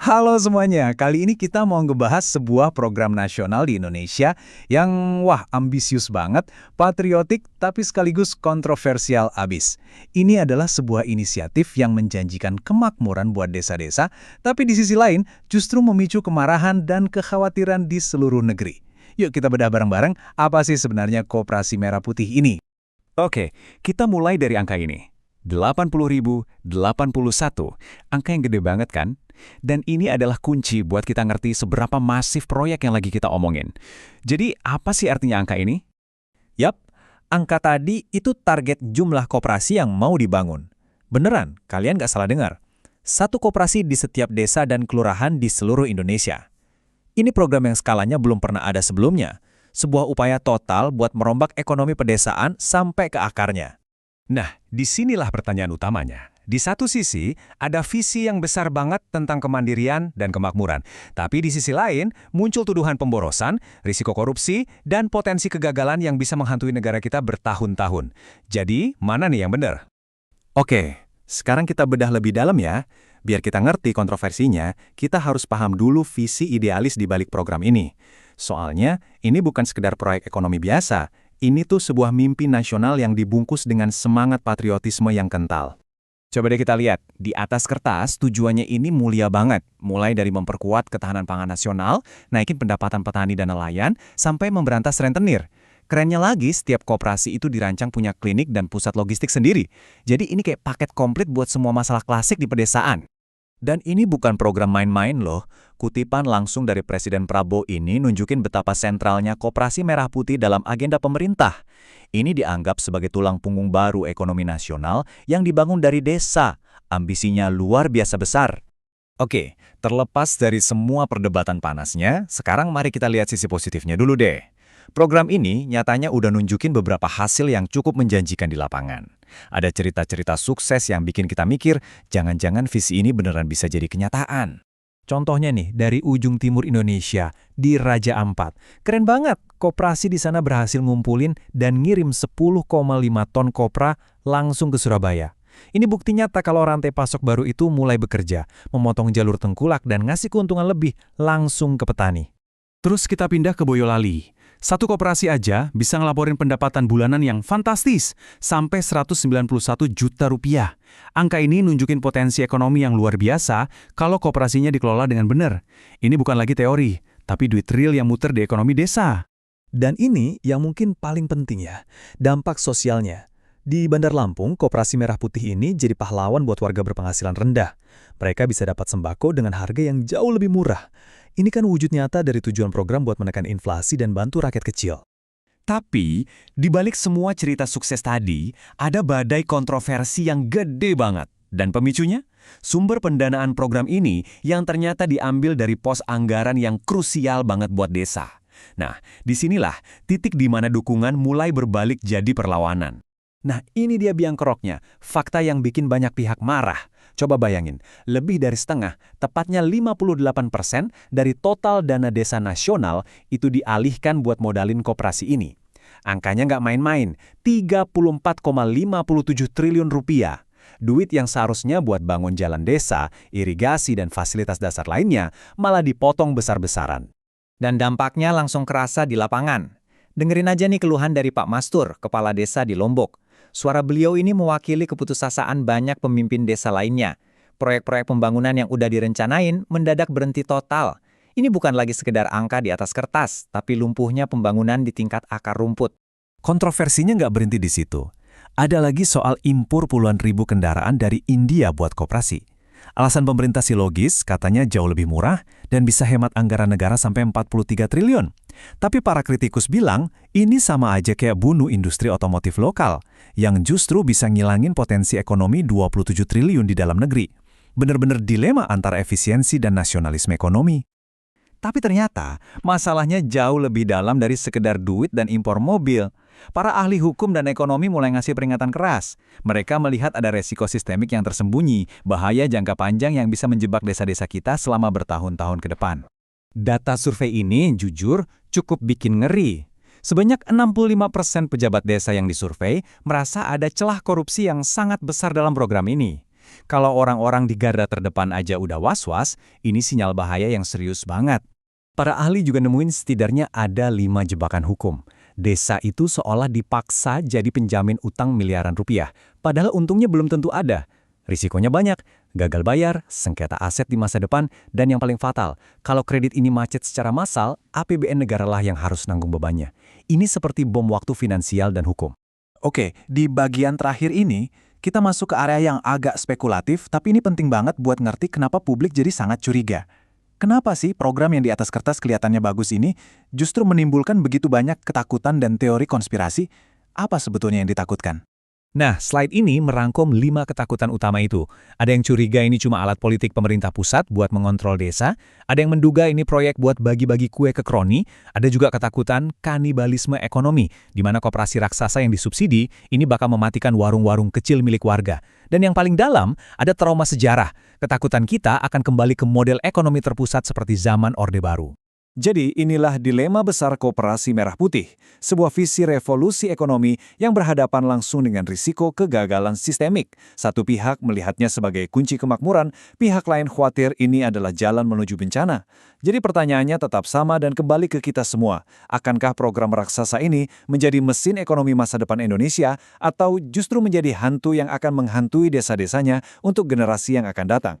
Halo semuanya, kali ini kita mau ngebahas sebuah program nasional di Indonesia yang ambisius banget, patriotik tapi sekaligus kontroversial abis. Ini adalah sebuah inisiatif yang menjanjikan kemakmuran buat desa-desa, tapi di sisi lain justru memicu kemarahan dan kekhawatiran di seluruh negeri. Yuk kita bedah bareng-bareng apa sih sebenarnya Koperasi Merah Putih ini. Oke, kita mulai dari angka ini. 80.081, angka yang gede banget kan? Dan ini adalah kunci buat kita ngerti seberapa masif proyek yang lagi kita omongin. Jadi, apa sih artinya angka ini? Yap, angka tadi itu target jumlah koperasi yang mau dibangun. Beneran, kalian nggak salah dengar. Satu koperasi di setiap desa dan kelurahan di seluruh Indonesia. Ini program yang skalanya belum pernah ada sebelumnya. Sebuah upaya total buat merombak ekonomi pedesaan sampai ke akarnya. Nah, disinilah pertanyaan utamanya. Di satu sisi, ada visi yang besar banget tentang kemandirian dan kemakmuran. Tapi di sisi lain, muncul tuduhan pemborosan, risiko korupsi, dan potensi kegagalan yang bisa menghantui negara kita bertahun-tahun. Jadi, mana nih yang benar? Oke, sekarang kita bedah lebih dalam ya. Biar kita ngerti kontroversinya, kita harus paham dulu visi idealis di balik program ini. Soalnya, ini bukan sekedar proyek ekonomi biasa. Ini tuh sebuah mimpi nasional yang dibungkus dengan semangat patriotisme yang kental. Coba deh kita lihat, di atas kertas tujuannya ini mulia banget. Mulai dari memperkuat ketahanan pangan nasional, naikin pendapatan petani dan nelayan, sampai memberantas rentenir. Kerennya lagi, setiap koperasi itu dirancang punya klinik dan pusat logistik sendiri. Jadi ini kayak paket komplit buat semua masalah klasik di pedesaan. Dan ini bukan program main-main loh. Kutipan langsung dari Presiden Prabowo ini nunjukin betapa sentralnya Koperasi Merah Putih dalam agenda pemerintah. Ini dianggap sebagai tulang punggung baru ekonomi nasional yang dibangun dari desa. Ambisinya luar biasa besar. Oke, terlepas dari semua perdebatan panasnya, sekarang mari kita lihat sisi positifnya dulu deh. Program ini nyatanya udah nunjukin beberapa hasil yang cukup menjanjikan di lapangan. Ada cerita-cerita sukses yang bikin kita mikir, jangan-jangan visi ini beneran bisa jadi kenyataan. Contohnya nih, dari ujung timur Indonesia, di Raja Ampat. Keren banget, koperasi di sana berhasil ngumpulin dan ngirim 10,5 ton kopra langsung ke Surabaya. Ini bukti nyata kalau rantai pasok baru itu mulai bekerja, memotong jalur tengkulak dan ngasih keuntungan lebih langsung ke petani. Terus kita pindah ke Boyolali. Satu koperasi aja bisa ngelaporin pendapatan bulanan yang fantastis, sampai 191 juta rupiah. Angka ini nunjukin potensi ekonomi yang luar biasa kalau koperasinya dikelola dengan benar. Ini bukan lagi teori, tapi duit real yang muter di ekonomi desa. Dan ini yang mungkin paling penting ya, dampak sosialnya. Di Bandar Lampung, Koperasi Merah Putih ini jadi pahlawan buat warga berpenghasilan rendah. Mereka bisa dapat sembako dengan harga yang jauh lebih murah. Ini kan wujud nyata dari tujuan program buat menekan inflasi dan bantu rakyat kecil. Tapi, di balik semua cerita sukses tadi, ada badai kontroversi yang gede banget. Dan pemicunya? Sumber pendanaan program ini yang ternyata diambil dari pos anggaran yang krusial banget buat desa. Nah, disinilah titik di mana dukungan mulai berbalik jadi perlawanan. Nah, ini dia biang keroknya, fakta yang bikin banyak pihak marah. Coba bayangin, lebih dari setengah, tepatnya 58% dari total dana desa nasional itu dialihkan buat modalin koperasi ini. Angkanya nggak main-main, 34,57 triliun rupiah. Duit yang seharusnya buat bangun jalan desa, irigasi, dan fasilitas dasar lainnya malah dipotong besar-besaran. Dan dampaknya langsung kerasa di lapangan. Dengerin aja nih keluhan dari Pak Mastur, kepala desa di Lombok. Suara beliau ini mewakili keputusasaan banyak pemimpin desa lainnya. Proyek-proyek pembangunan yang udah direncanain mendadak berhenti total. Ini bukan lagi sekedar angka di atas kertas, tapi lumpuhnya pembangunan di tingkat akar rumput. Kontroversinya nggak berhenti di situ. Ada lagi soal impor puluhan ribu kendaraan dari India buat koperasi. Alasan pemerintah sih logis, katanya jauh lebih murah dan bisa hemat anggaran negara sampai 43 triliun. Tapi para kritikus bilang, ini sama aja kayak bunuh industri otomotif lokal, yang justru bisa ngilangin potensi ekonomi 27 triliun di dalam negeri. Bener-bener dilema antara efisiensi dan nasionalisme ekonomi. Tapi ternyata, masalahnya jauh lebih dalam dari sekedar duit dan impor mobil. Para ahli hukum dan ekonomi mulai ngasih peringatan keras. Mereka melihat ada resiko sistemik yang tersembunyi, bahaya jangka panjang yang bisa menjebak desa-desa kita selama bertahun-tahun ke depan. Data survei ini, jujur, cukup bikin ngeri. Sebanyak 65% pejabat desa yang disurvei merasa ada celah korupsi yang sangat besar dalam program ini. Kalau orang-orang di garda terdepan aja udah was-was, ini sinyal bahaya yang serius banget. Para ahli juga nemuin setidaknya ada 5 jebakan hukum. Desa itu seolah dipaksa jadi penjamin utang miliaran rupiah, padahal untungnya belum tentu ada. Risikonya banyak, gagal bayar, sengketa aset di masa depan, dan yang paling fatal, kalau kredit ini macet secara massal, APBN negaralah yang harus nanggung bebannya. Ini seperti bom waktu finansial dan hukum. Oke, di bagian terakhir ini, kita masuk ke area yang agak spekulatif, tapi ini penting banget buat ngerti kenapa publik jadi sangat curiga. Kenapa sih program yang di atas kertas kelihatannya bagus ini justru menimbulkan begitu banyak ketakutan dan teori konspirasi? Apa sebetulnya yang ditakutkan? Nah, slide ini merangkum 5 ketakutan utama itu. Ada yang curiga ini cuma alat politik pemerintah pusat buat mengontrol desa, ada yang menduga ini proyek buat bagi-bagi kue ke kroni, ada juga ketakutan kanibalisme ekonomi, di mana koperasi raksasa yang disubsidi ini bakal mematikan warung-warung kecil milik warga. Dan yang paling dalam, ada trauma sejarah. Ketakutan kita akan kembali ke model ekonomi terpusat seperti zaman Orde Baru. Jadi inilah dilema besar Koperasi Merah Putih, sebuah visi revolusi ekonomi yang berhadapan langsung dengan risiko kegagalan sistemik. Satu pihak melihatnya sebagai kunci kemakmuran, pihak lain khawatir ini adalah jalan menuju bencana. Jadi pertanyaannya tetap sama dan kembali ke kita semua. Akankah program raksasa ini menjadi mesin ekonomi masa depan Indonesia atau justru menjadi hantu yang akan menghantui desa-desanya untuk generasi yang akan datang?